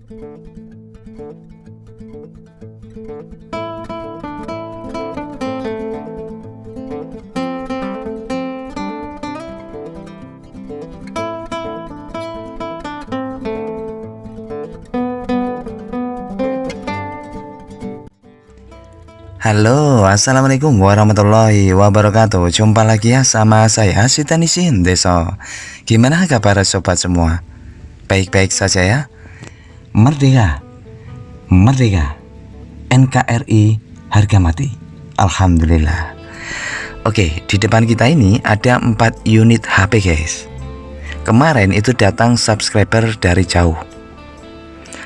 Halo, assalamualaikum warahmatullahi wabarakatuh. Jumpa lagi ya sama saya Sitanisin Deso. Gimana kabar sobat semua? Baik-baik saja ya. Merdeka, merdeka. NKRI harga mati. Alhamdulillah. Oke, di depan kita ini ada 4 unit HP guys. Kemarin itu datang subscriber dari jauh.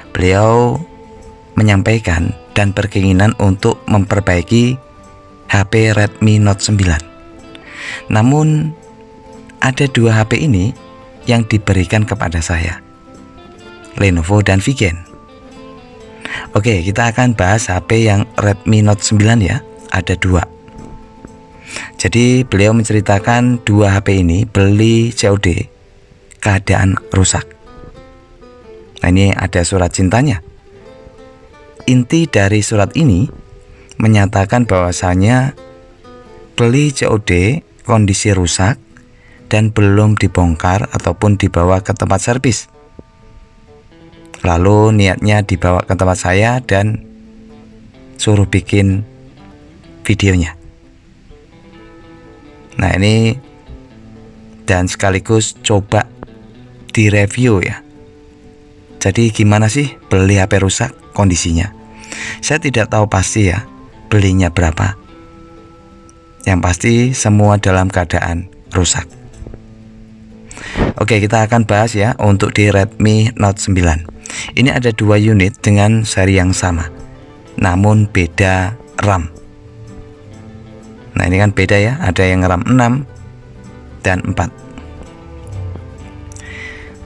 Beliau menyampaikan dan berkeinginan untuk memperbaiki HP Redmi Note 9. Namun ada 2 HP ini yang diberikan kepada saya, Lenovo dan Vigen. Oke, kita akan bahas HP yang Redmi Note 9 ya. Ada 2. Jadi beliau menceritakan 2 HP ini beli COD, keadaan rusak. Nah, ini ada surat cintanya. Inti dari surat ini menyatakan bahwasanya beli COD kondisi rusak dan belum dibongkar ataupun dibawa ke tempat servis. Lalu niatnya dibawa ke tempat saya dan suruh bikin videonya. Nah, ini dan sekaligus coba direview ya. Jadi gimana sih beli HP rusak kondisinya? Saya tidak tahu pasti ya belinya berapa. Yang pasti semua dalam keadaan rusak. Oke, kita akan bahas ya untuk di Redmi Note 9. Ini ada 2 unit dengan seri yang sama, namun beda RAM. Nah, ini kan beda ya, ada yang RAM 6 dan 4.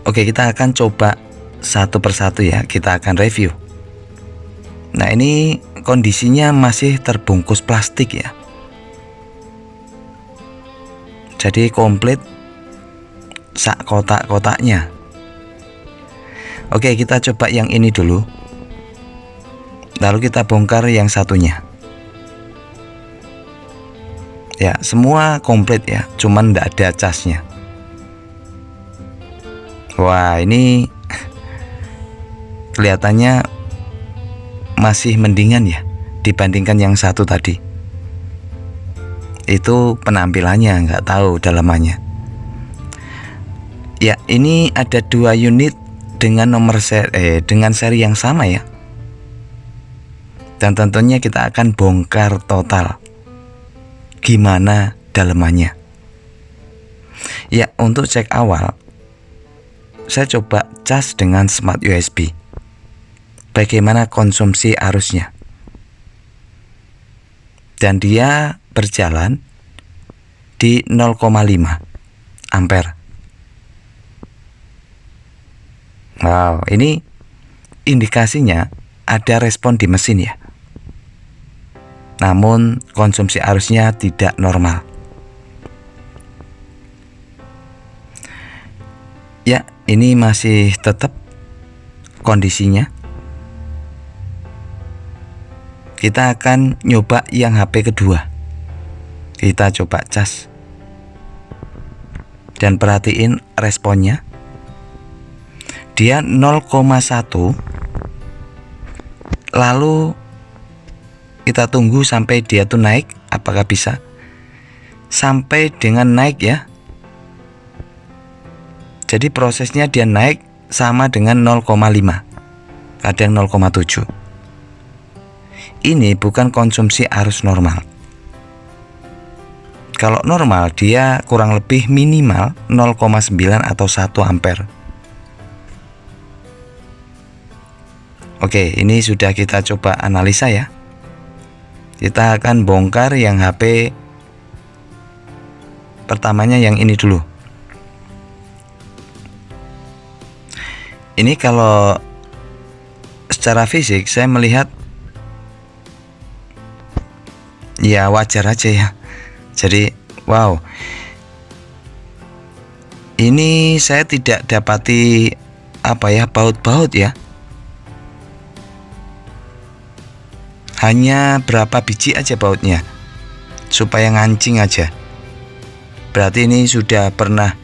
Oke, kita akan coba satu persatu ya, kita akan review. Nah, ini kondisinya masih terbungkus plastik ya. Jadi komplit sak kotak-kotaknya. Oke, kita coba yang ini dulu. Lalu kita bongkar yang satunya. Ya, semua komplit ya, cuman tidak ada casnya. Wah, ini kelihatannya masih mendingan ya dibandingkan yang satu tadi. Itu penampilannya, nggak tahu dalamannya. Ya, ini ada 2 unit dengan dengan seri yang sama ya. Dan tentunya kita akan bongkar total gimana dalamannya. Ya, untuk cek awal saya coba cas dengan Smart USB. Bagaimana konsumsi arusnya, dan dia berjalan di 0,5 ampere. Wow, ini indikasinya ada respon di mesin ya, namun konsumsi arusnya tidak normal. Ya, ini masih tetap kondisinya. Kita akan nyoba yang HP kedua. Kita coba cas dan perhatiin responnya. Dia 0,1. Lalu kita tunggu sampai dia tuh naik. Apakah bisa? Sampai dengan naik ya. Jadi prosesnya dia naik sama dengan 0,5. Kadang 0,7. Ini bukan konsumsi arus normal. Kalau normal dia kurang lebih minimal 0,9 atau 1 ampere. Oke, ini sudah kita coba analisa ya. Kita akan bongkar yang HP pertamanya, yang ini dulu. Ini kalau secara fisik saya melihat ya wajar aja ya. Jadi wow, ini saya tidak dapati apa ya, baut-baut ya. hanya berapa biji aja bautnya, supaya ngancing aja. Berarti ini sudah pernah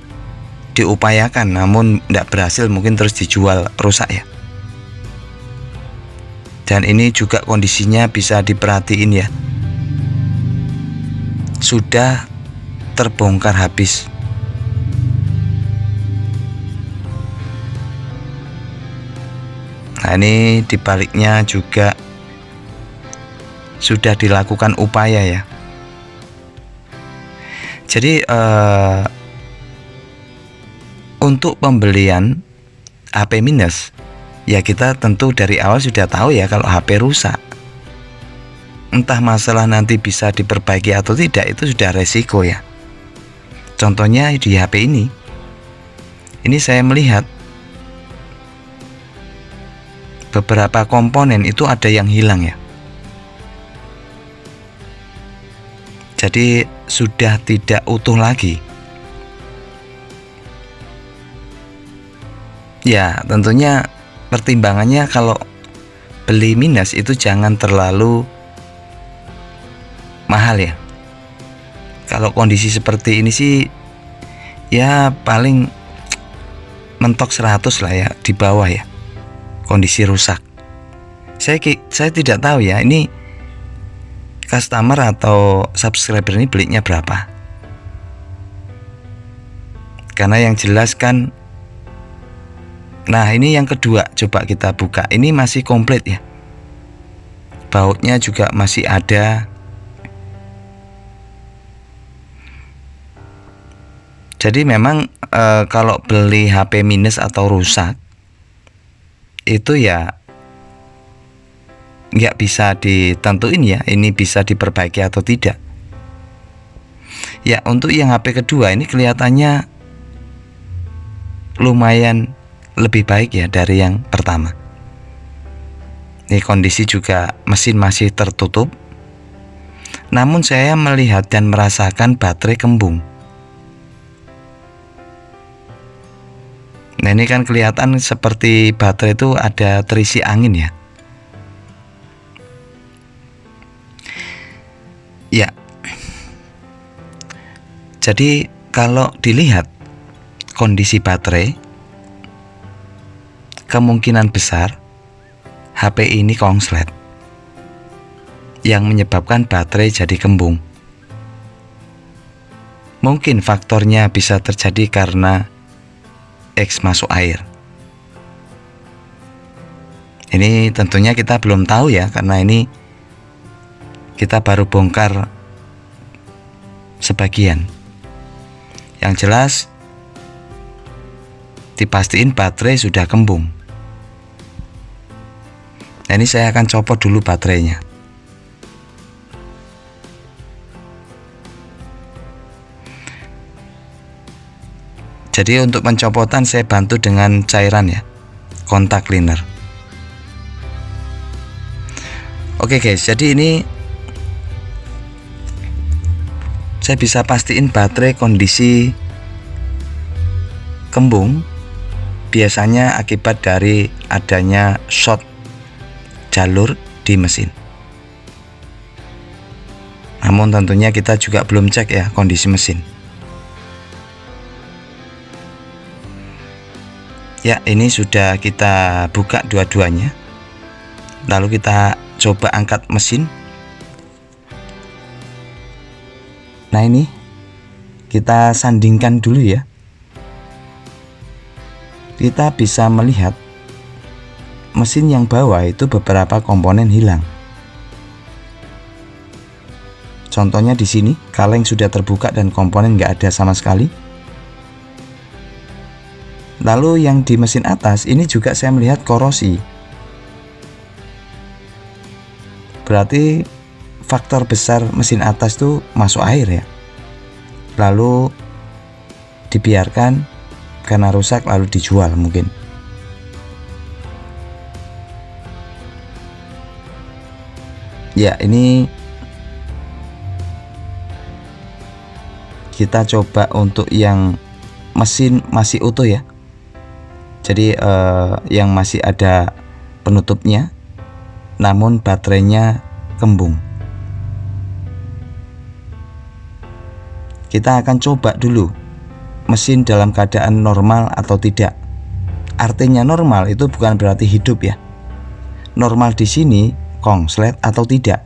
diupayakan namun tidak berhasil, mungkin terus dijual rusak ya. Dan ini juga kondisinya bisa diperhatiin ya, sudah terbongkar habis. Nah, ini dibaliknya juga sudah dilakukan upaya ya. Jadi untuk pembelian HP minus ya, kita tentu dari awal sudah tahu ya kalau HP rusak. Entah masalah nanti bisa diperbaiki atau tidak, itu sudah resiko ya. Contohnya di HP ini saya melihat beberapa komponen itu ada yang hilang ya. Jadi sudah tidak utuh lagi. Ya, tentunya pertimbangannya kalau beli minus itu jangan terlalu mahal ya. Kalau kondisi seperti ini sih ya paling mentok 100 lah ya, di bawah ya, kondisi rusak. Saya tidak tahu ya, ini customer atau subscriber ini belinya berapa. Karena yang jelas kan, nah ini yang kedua, coba kita buka. Ini masih komplit ya, bautnya juga masih ada. Jadi memang kalau beli HP minus atau rusak itu ya nggak bisa ditentuin ya, ini bisa diperbaiki atau tidak. Ya, untuk yang HP kedua ini kelihatannya lumayan lebih baik ya dari yang pertama. Ini kondisi juga mesin masih tertutup, namun saya melihat dan merasakan baterai kembung. Nah, ini kan kelihatan seperti baterai itu ada terisi angin ya. Ya, jadi kalau dilihat kondisi baterai, kemungkinan besar HP ini kongslet yang menyebabkan baterai jadi kembung. Mungkin faktornya bisa terjadi karena X masuk air. Ini tentunya kita belum tahu ya, karena ini kita baru bongkar sebagian. Yang jelas dipastiin baterai sudah kembung. Nah, ini saya akan copot dulu baterainya. Jadi untuk pencopotan saya bantu dengan cairan ya, kontak cleaner. Oke guys, jadi ini saya bisa pastiin baterai kondisi kembung, biasanya akibat dari adanya short jalur di mesin. Namun tentunya kita juga belum cek ya kondisi mesin. Ya, ini sudah kita buka dua-duanya. Lalu kita coba angkat mesin. Nah, ini kita sandingkan dulu ya. Kita bisa melihat mesin yang bawah itu beberapa komponen hilang. Contohnya di sini, kaleng sudah terbuka dan komponen nggak ada sama sekali. Lalu yang di mesin atas ini juga saya melihat korosi. Berarti faktor besar mesin atas tuh masuk air ya. Lalu dibiarkan karena rusak lalu dijual mungkin. Ya, ini kita coba untuk yang mesin masih utuh ya. Jadi yang masih ada penutupnya, namun baterainya kembung. Kita akan coba dulu mesin dalam keadaan normal atau tidak. Artinya normal itu bukan berarti hidup ya. Normal di sini konslet atau tidak.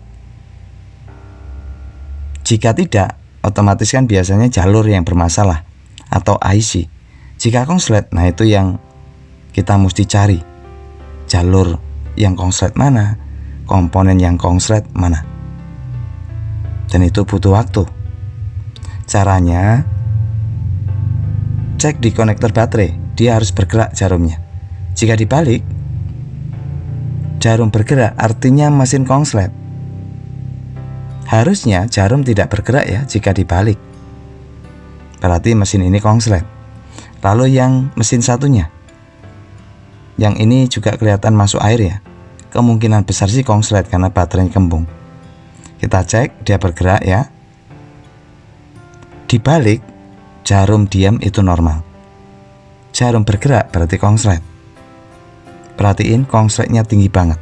Jika tidak, otomatis kan biasanya jalur yang bermasalah atau IC. Jika konslet, nah itu yang kita mesti cari. Jalur yang konslet mana, komponen yang konslet mana. Dan itu butuh waktu. Caranya, cek di konektor baterai, dia harus bergerak jarumnya. Jika dibalik, jarum bergerak artinya mesin konslet. Harusnya jarum tidak bergerak ya jika dibalik. Berarti mesin ini konslet. Lalu yang mesin satunya, yang ini juga kelihatan masuk air ya. Kemungkinan besar sih konslet karena baterainya kembung. Kita cek dia bergerak ya. Dibalik, jarum diam itu normal. Jarum bergerak berarti konslet. Perhatiin konsletnya tinggi banget.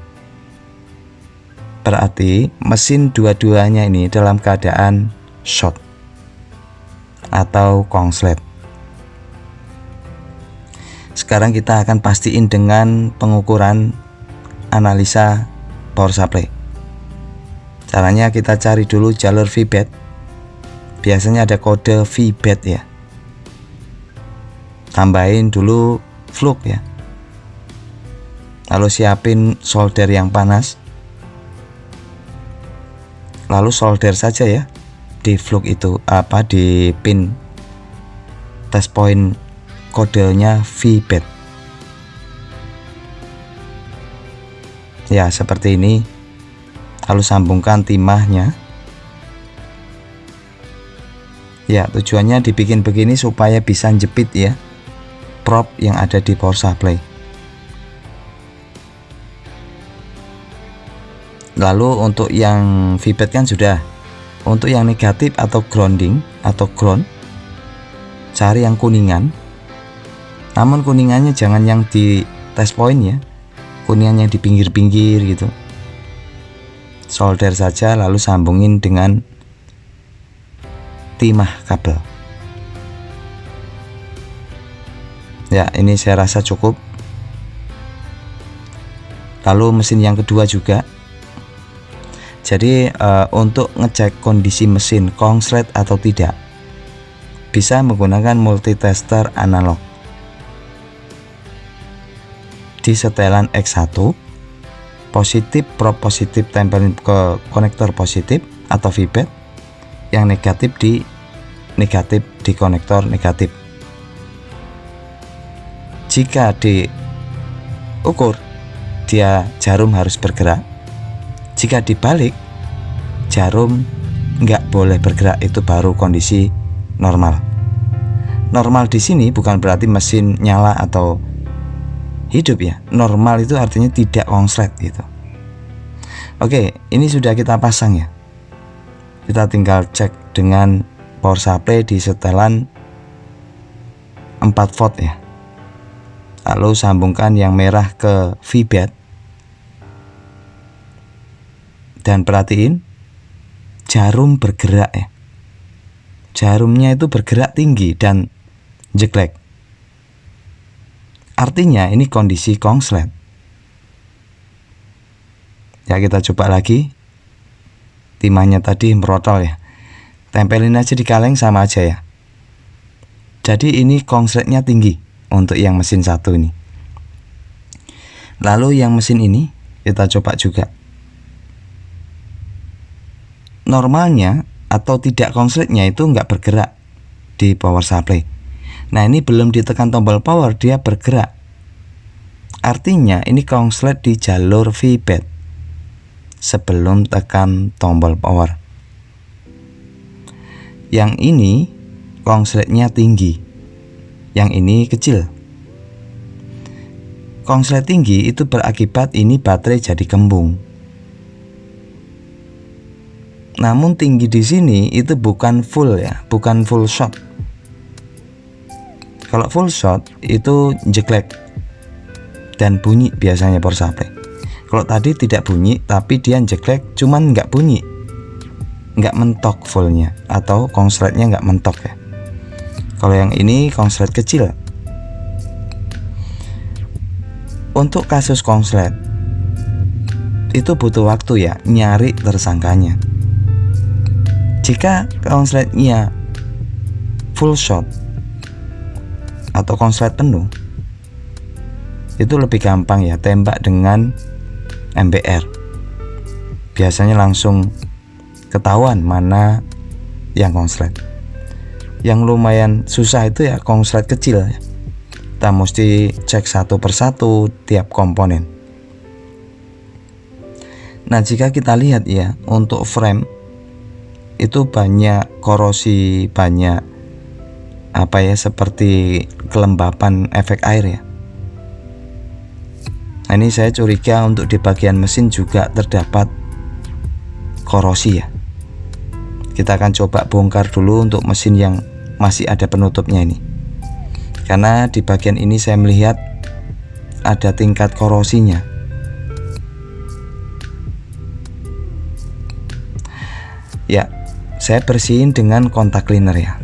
Berarti mesin dua-duanya ini dalam keadaan short atau konslet. Sekarang kita akan pastiin dengan pengukuran analisa power supply. Caranya kita cari dulu jalur VBAT. Biasanya ada kode VBAT ya. Tambahin dulu flux ya. Lalu siapin solder yang panas. Lalu solder saja ya di flux itu, di pin test point kodenya VBAT. Ya seperti ini. Lalu sambungkan timahnya. Ya tujuannya dibikin begini supaya bisa jepit ya prop yang ada di power supply. Lalu untuk yang VBAT kan sudah. Untuk yang negatif atau grounding atau ground, cari yang kuningan. Namun kuningannya jangan yang di test point ya. Kuningan yang di pinggir-pinggir gitu. Solder saja lalu sambungin dengan timah kabel. Ya ini saya rasa cukup. Lalu mesin yang kedua juga. Jadi untuk ngecek kondisi mesin konslet atau tidak, bisa menggunakan multitester analog. Di setelan X1, positif prop positif tempelin ke konektor positif atau VBAT, yang negatif di konektor negatif. Jika diukur, dia jarum harus bergerak. Jika dibalik, jarum nggak boleh bergerak. Itu baru kondisi normal. Normal di sini bukan berarti mesin nyala atau hidup ya. Normal itu artinya tidak konslet gitu. Oke, ini sudah kita pasang ya. Kita tinggal cek dengan power supply di setelan 4 volt ya. Lalu sambungkan yang merah ke VBAT. Dan perhatiin jarum bergerak ya. Jarumnya itu bergerak tinggi dan jeglek. Artinya ini kondisi konslet. Ya kita coba lagi. Timahnya tadi merotol ya. Tempelin aja di kaleng sama aja ya. Jadi ini konsletnya tinggi untuk yang mesin satu ini. Lalu yang mesin ini kita coba juga. Normalnya atau tidak konsletnya itu nggak bergerak di power supply. Nah ini belum ditekan tombol power dia bergerak. Artinya ini konslet di jalur VBAT sebelum tekan tombol power. Yang ini konsletnya tinggi, yang ini kecil. Konslet tinggi itu berakibat ini baterai jadi kembung. Namun tinggi di sini itu bukan full ya, bukan full short. Kalau full short itu jeglek dan bunyi biasanya power supply. Kalau tadi tidak bunyi, tapi dia jeglek cuman nggak bunyi, nggak mentok fullnya, atau konsletnya nggak mentok ya. Kalau yang ini konslet kecil. Untuk kasus konslet itu butuh waktu ya, nyari tersangkanya. Jika konsletnya full shot atau konslet penuh, itu lebih gampang ya, tembak dengan MBR. Biasanya langsung ketahuan mana yang konslet. Yang lumayan susah itu ya konslet kecil ya. Kita mesti cek satu persatu tiap komponen. Nah, jika kita lihat ya, untuk frame itu banyak korosi, banyak seperti kelembapan efek air ya. Nah, ini saya curiga untuk di bagian mesin juga terdapat korosi ya. Kita akan coba bongkar dulu untuk mesin yang masih ada penutupnya ini, karena di bagian ini saya melihat ada tingkat korosinya. Ya, saya bersihin dengan kontak cleaner ya.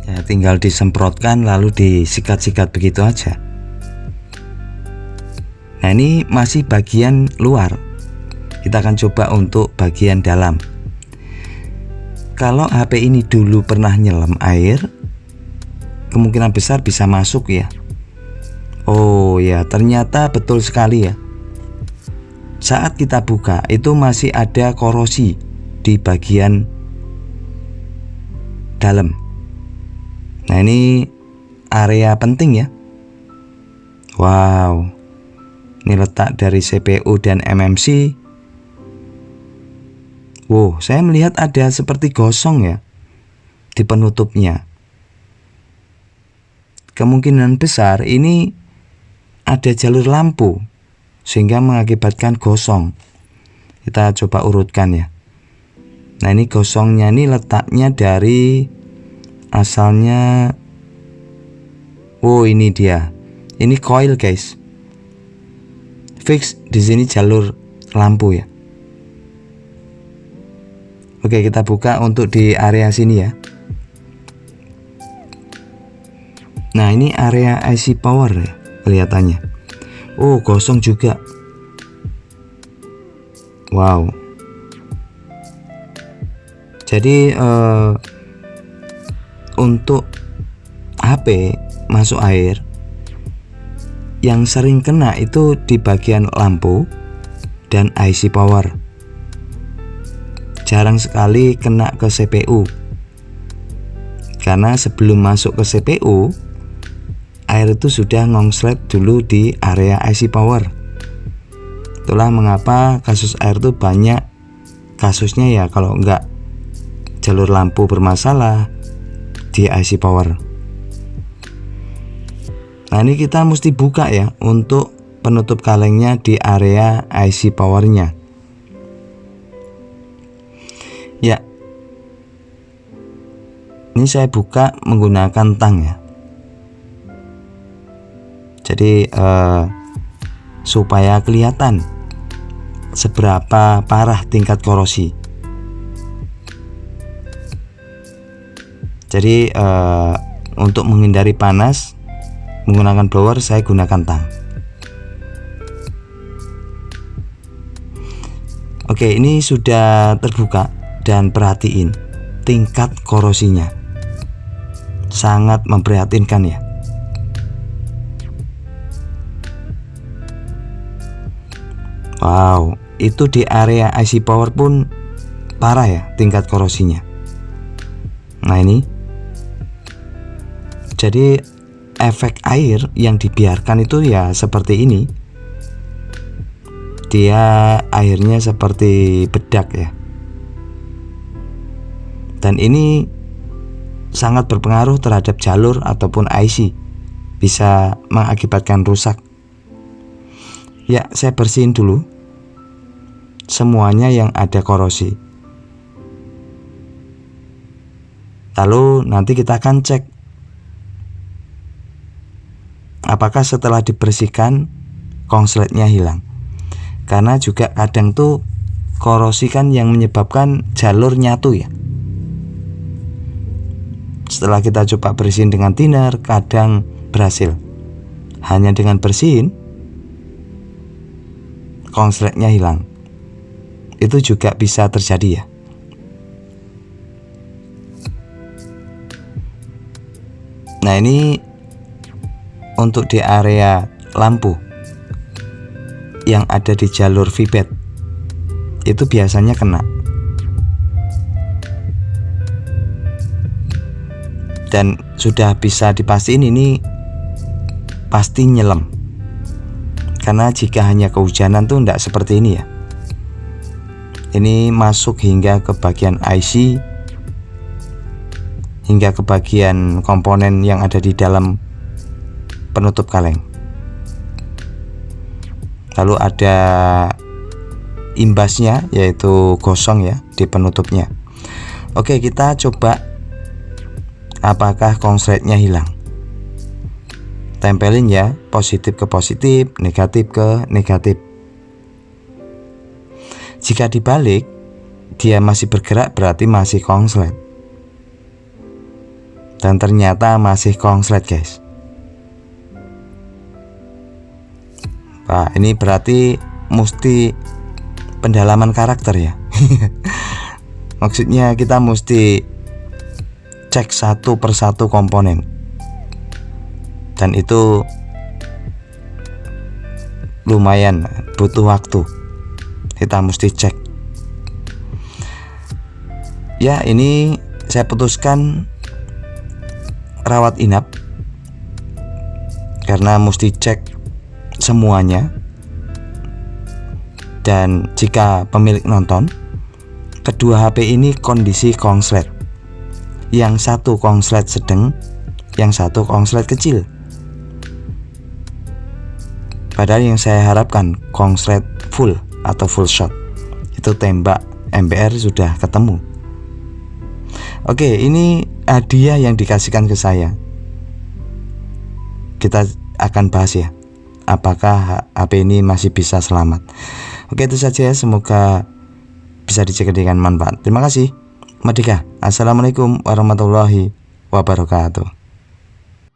Ya, tinggal disemprotkan lalu disikat-sikat begitu aja. Nah, ini masih bagian luar. Kita akan coba untuk bagian dalam. Kalau HP ini dulu pernah nyelam air, kemungkinan besar bisa masuk ya. Oh ya, ternyata betul sekali ya. Saat kita buka itu masih ada korosi di bagian dalam. Nah, ini area penting ya. Wow, ini letak dari CPU dan MMC. Wow, saya melihat ada seperti gosong ya di penutupnya. Kemungkinan besar ini ada jalur lampu sehingga mengakibatkan gosong. Kita coba urutkan ya. Nah, ini gosongnya ini letaknya dari asalnya. Oh, ini dia. Ini coil guys. Fix di sini jalur lampu ya. Oke, kita buka untuk di area sini ya. Nah, ini area IC power ya kelihatannya. Oh, gosong juga. Wow. Jadi untuk HP masuk air yang sering kena itu di bagian lampu dan IC power. Jarang sekali kena ke CPU, karena sebelum masuk ke CPU air itu sudah ngongslet dulu di area IC power. Itulah mengapa kasus air itu banyak kasusnya ya, kalau enggak jalur lampu bermasalah di IC power. Nah, ini kita mesti buka ya untuk penutup kalengnya di area IC powernya. Ya, ini saya buka menggunakan tang ya. Jadi supaya kelihatan seberapa parah tingkat korosi. Jadi untuk menghindari panas menggunakan blower, saya gunakan tang. Oke, ini sudah terbuka. Dan perhatiin tingkat korosinya, sangat memprihatinkan ya. Wow, itu di area IC power pun parah ya tingkat korosinya. Nah, ini jadi efek air yang dibiarkan itu ya seperti ini. Dia airnya seperti bedak ya. Dan ini sangat berpengaruh terhadap jalur ataupun IC, bisa mengakibatkan rusak. Ya, saya bersihin dulu semuanya yang ada korosi. Lalu nanti kita akan cek apakah setelah dibersihkan konsletnya hilang? Karena juga kadang tuh korosi kan yang menyebabkan jalur nyatu ya. Setelah kita coba bersihin dengan thinner, kadang berhasil. Hanya dengan bersihin konsletnya hilang. Itu juga bisa terjadi ya. Nah, ini untuk di area lampu yang ada di jalur VBAT itu biasanya kena. Dan sudah bisa dipastiin ini pasti nyelam. Karena jika hanya kehujanan tuh enggak seperti ini ya. Ini masuk hingga ke bagian IC, hingga ke bagian komponen yang ada di dalam penutup kaleng. Lalu ada imbasnya, yaitu gosong ya di penutupnya. Oke, kita coba apakah konsletnya hilang. Tempelin ya, positif ke positif, negatif ke negatif. Jika dibalik, dia masih bergerak, berarti masih konslet. Dan ternyata masih konslet guys. Nah, ini berarti mesti pendalaman karakter ya. Maksudnya kita mesti cek satu persatu komponen. Dan itu lumayan butuh waktu. Kita mesti cek. Ya, ini saya putuskan rawat inap karena mesti cek semuanya. Dan jika pemilik nonton, kedua HP ini kondisi konslet. Yang satu konslet sedang, yang satu konslet kecil. Padahal yang saya harapkan konslet full atau full shot. Itu tembak MBR sudah ketemu. Oke, ini hadiah yang dikasihkan ke saya. Kita akan bahas ya, apakah HP ini masih bisa selamat. Oke, itu saja ya. Semoga bisa dijadikan manfaat. Terima kasih. Merdeka. Assalamualaikum warahmatullahi wabarakatuh.